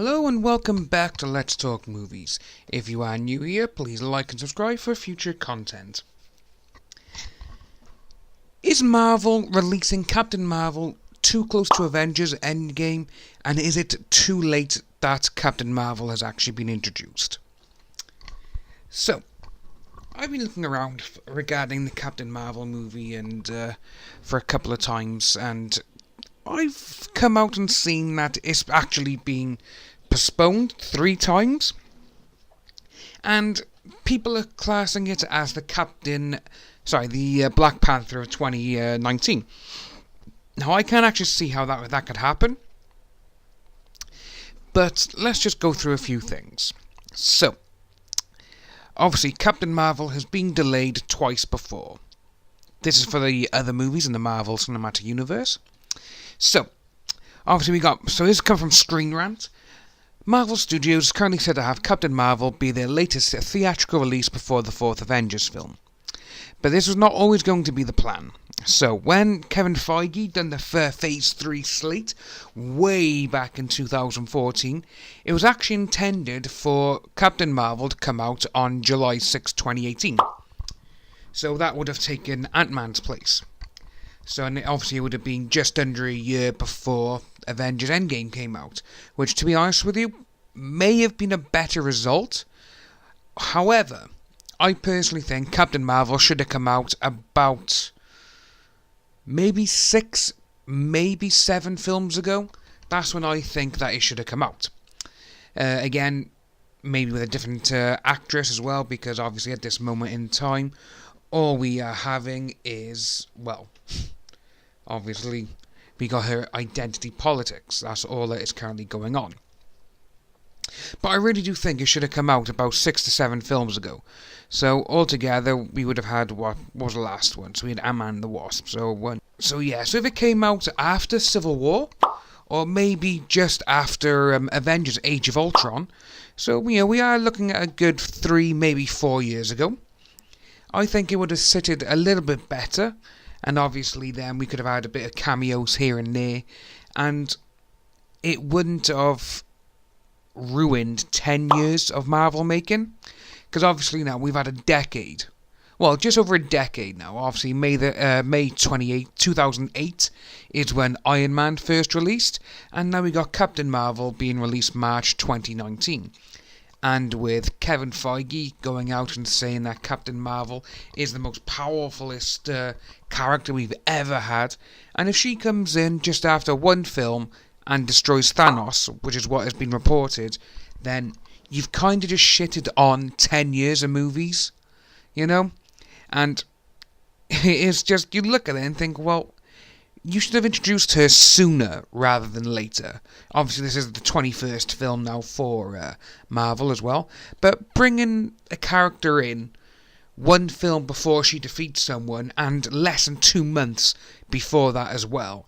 Hello and welcome back to Let's Talk Movies. If you are new here, please like and subscribe for future content. Is Marvel releasing Captain Marvel too close to Avengers Endgame, and is it too late that Captain Marvel has actually been introduced? So, I've been looking around regarding the Captain Marvel movie and for a couple of times, and I've come out and seen that it's actually been postponed 3 times, and people are classing it as the Black Panther of 2019. Now, I can't actually see how that could happen, but let's just go through a few things. So, obviously, Captain Marvel has been delayed twice before. This is for the other movies in the Marvel Cinematic Universe. So, obviously this comes from Screen Rant. Marvel Studios is currently said to have Captain Marvel be their latest theatrical release before the 4th Avengers film. But this was not always going to be the plan. So, when Kevin Feige done the Phase 3 slate way back in 2014, it was actually intended for Captain Marvel to come out on July 6, 2018. So that would have taken Ant-Man's place. So, and obviously it would have been just under a year before Avengers Endgame came out, which, to be honest with you, may have been a better result. However, I personally think Captain Marvel should have come out about maybe 6, maybe 7 films ago. That's when I think that it should have come out. Again, maybe with a different actress as well, because obviously at this moment in time, all we are having is, well, obviously, we got her identity politics. That's all that is currently going on. But I really do think it should have come out about 6 to 7 films ago. So altogether, we would have had, what was the last one? So we had Ant-Man and the Wasp. So if it came out after Civil War, or maybe just after Avengers Age of Ultron, so we are looking at a good 3, maybe 4 years ago, I think it would have sitted a little bit better. And obviously then we could have had a bit of cameos here and there, and it wouldn't have ruined 10 years of Marvel making, because obviously now we've had a decade, well, just over a decade now. Obviously May 28, 2008 is when Iron Man first released, and now we got Captain Marvel being released March 2019. And with Kevin Feige going out and saying that Captain Marvel is the most powerfulest character we've ever had, and if she comes in just after one film and destroys Thanos, which is what has been reported, then you've kind of just shitted on 10 years of movies, And it's just, you look at it and think, well, you should have introduced her sooner rather than later. Obviously, this is the 21st film now for Marvel as well. But bringing a character in one film before she defeats someone and less than 2 months before that as well,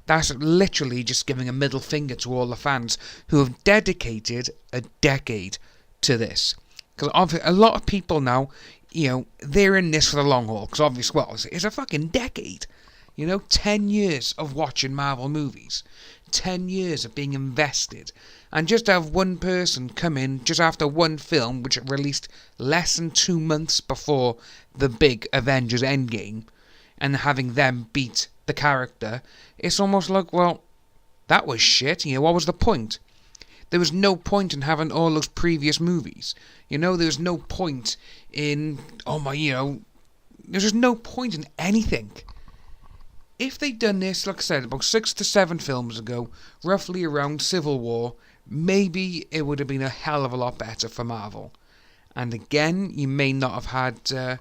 that's literally just giving a middle finger to all the fans who have dedicated a decade to this. Because a lot of people now, they're in this for the long haul. Because obviously, well, it's a fucking decade. 10 years of watching Marvel movies, 10 years of being invested, and just to have one person come in just after one film, which released less than 2 months before the big Avengers Endgame, and having them beat the character, it's almost like, well, that was shit. What was the point? There was no point in having all those previous movies. There was no point in, there's just no point in anything. If they'd done this, like I said, about 6 to 7 films ago, roughly around Civil War, maybe it would have been a hell of a lot better for Marvel. And again, you may not have had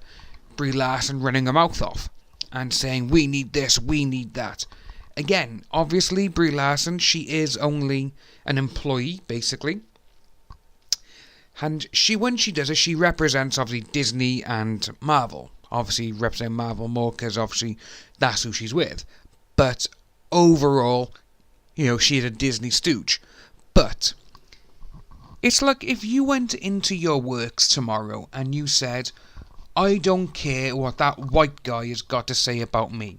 Brie Larson running her mouth off and saying, we need this, we need that. Again, obviously, Brie Larson, she is only an employee, basically. And when she does it, she represents, obviously, Disney and Marvel. Obviously represent Marvel more because obviously that's who she's with. But overall, she's a Disney stooge. But it's like if you went into your works tomorrow and you said, I don't care what that white guy has got to say about me.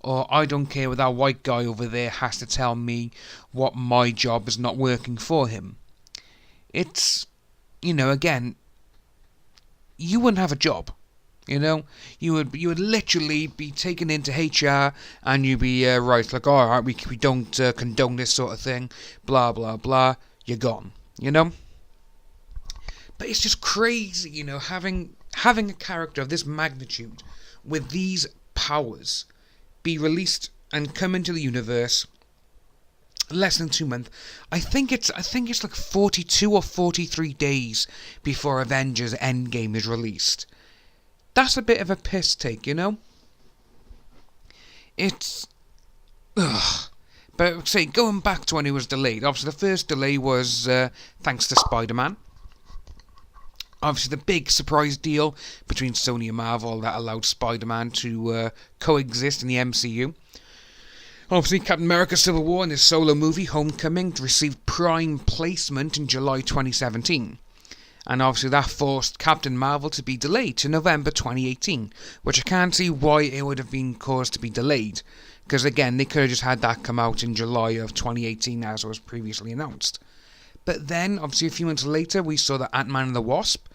or I don't care what that white guy over there has to tell me what my job is not working for him. It's, again, you wouldn't have a job. You would literally be taken into HR, and you'd be right, like, all right, we don't condone this sort of thing, blah blah blah. You're gone. But it's just crazy, having a character of this magnitude with these powers be released and come into the universe less than 2 months. I think it's like 42 or 43 days before Avengers Endgame is released. That's a bit of a piss take, It's... Ugh. But, say, going back to when it was delayed, obviously the first delay was thanks to Spider-Man. Obviously the big surprise deal between Sony and Marvel that allowed Spider-Man to coexist in the MCU. Obviously, Captain America Civil War and his solo movie, Homecoming, received prime placement in July 2017. And obviously that forced Captain Marvel to be delayed to November 2018, which I can't see why it would have been caused to be delayed, because again, they could have just had that come out in July of 2018 as was previously announced. But then, obviously a few months later, we saw that Ant-Man and the Wasp,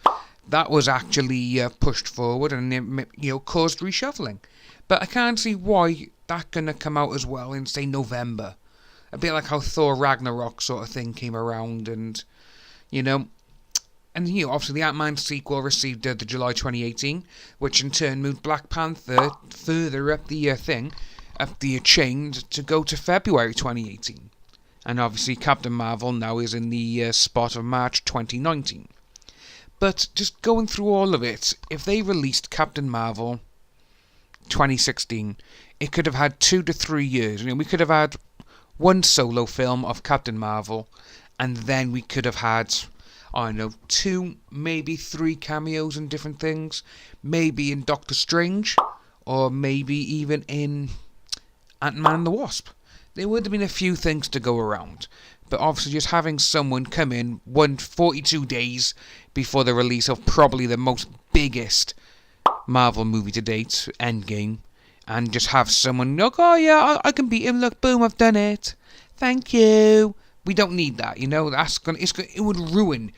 that was actually pushed forward, and it caused reshuffling. But I can't see why that gonna come out as well in, say, November. A bit like how Thor Ragnarok sort of thing came around, and, And obviously the Ant-Man sequel received the July 2018, which in turn moved Black Panther further up the chain to go to February 2018. And obviously Captain Marvel now is in the spot of March 2019. But just going through all of it, if they released Captain Marvel 2016, it could have had 2 to 3 years. We could have had one solo film of Captain Marvel, and then we could have had, 2, maybe 3 cameos in different things. Maybe in Doctor Strange, or maybe even in Ant-Man and the Wasp. There would have been a few things to go around. But obviously just having someone come in 42 days before the release of probably the most biggest Marvel movie to date, Endgame, and just have someone look, oh yeah, I can beat him, look, boom, I've done it, thank you. We don't need that, it would ruin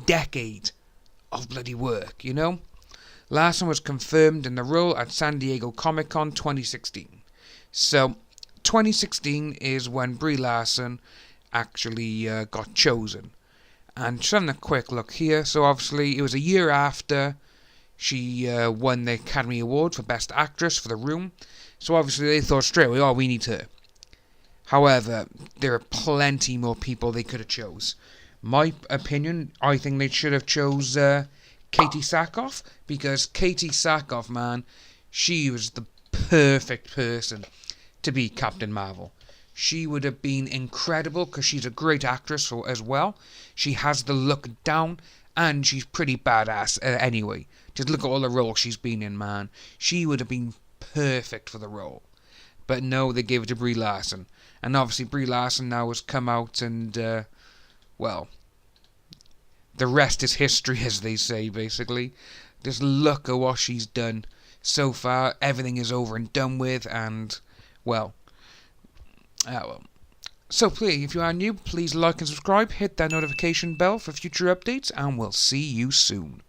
decade of bloody work, Larson was confirmed in the role at San Diego Comic-Con 2016. So 2016 is when Brie Larson actually got chosen. And just having a quick look here, so obviously it was a year after she won the Academy Award for Best Actress for The Room, so obviously they thought straight away, oh, we need her. However, there are plenty more people they could have chose. My opinion, I think they should have chose Katee Sackhoff, because Katee Sackhoff, man, she was the perfect person to be Captain Marvel. She would have been incredible because she's a great actress as well. She has the look down, and she's pretty badass anyway. Just look at all the roles she's been in, man. She would have been perfect for the role. But no, they gave it to Brie Larson. And obviously Brie Larson now has come out and, the rest is history, as they say, basically. Just look at what she's done so far. Everything is over and done with, and, So please, if you are new, please like and subscribe, hit that notification bell for future updates, and we'll see you soon.